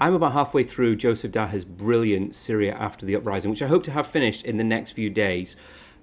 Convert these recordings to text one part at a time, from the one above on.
I'm about halfway through Joseph Daher's brilliant Syria After the Uprising, which I hope to have finished in the next few days.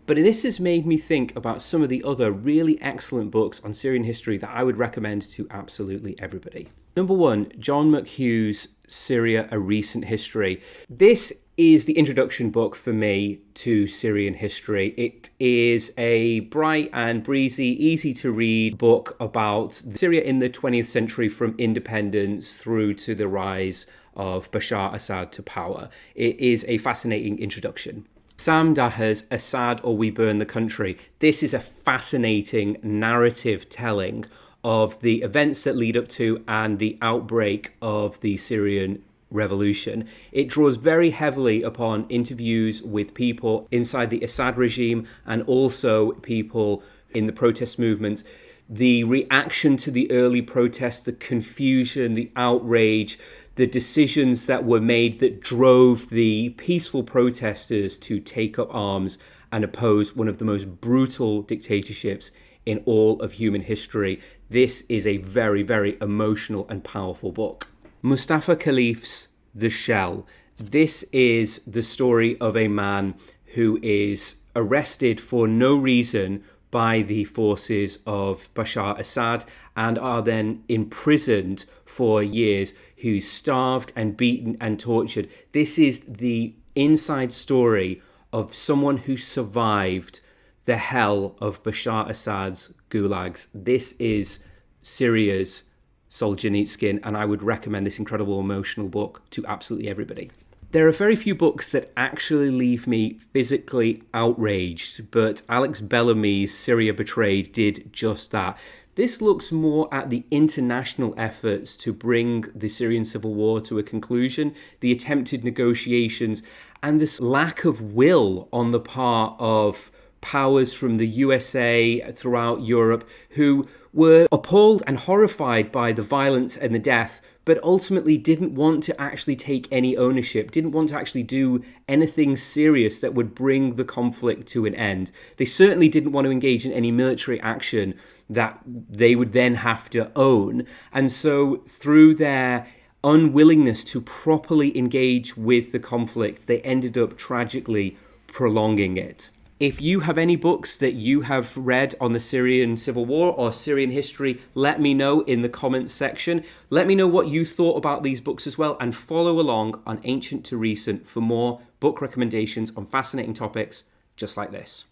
But this has made me think about some of the other really excellent books on Syrian history that I would recommend to absolutely everybody. Number one, John McHugh's Syria, A Recent History. This is the introduction book for me to Syrian history. It is a bright and breezy, easy to read book about Syria in the 20th century from independence through to the rise of Bashar Assad to power. It is a fascinating introduction. Sam Daher's Assad or We Burn the Country. This is a fascinating narrative telling of the events that lead up to and the outbreak of the Syrian revolution. It draws very heavily upon interviews with people inside the Assad regime and also people in the protest movements. The reaction to the early protests, the confusion, the outrage, the decisions that were made that drove the peaceful protesters to take up arms and oppose one of the most brutal dictatorships in all of human history. This is a very, very emotional and powerful book. Mustafa Khalif's The Shell. This is the story of a man who is arrested for no reason by the forces of Bashar Assad and are then imprisoned for years, who's starved and beaten and tortured. This is the inside story of someone who survived the hell of Bashar Assad's gulags. This is Syria's Solzhenitsyn, and I would recommend this incredible emotional book to absolutely everybody. There are very few books that actually leave me physically outraged, but Alex Bellamy's Syria Betrayed did just that. This looks more at the international efforts to bring the Syrian civil war to a conclusion, the attempted negotiations, and this lack of will on the part of powers from the USA throughout Europe who were appalled and horrified by the violence and the death, but ultimately didn't want to actually take any ownership, didn't want to actually do anything serious that would bring the conflict to an end. They certainly didn't want to engage in any military action that they would then have to own. And so through their unwillingness to properly engage with the conflict, they ended up tragically prolonging it. If you have any books that you have read on the Syrian civil war or Syrian history, let me know in the comments section. Let me know what you thought about these books as well, and follow along on Ancient to Recent for more book recommendations on fascinating topics just like this.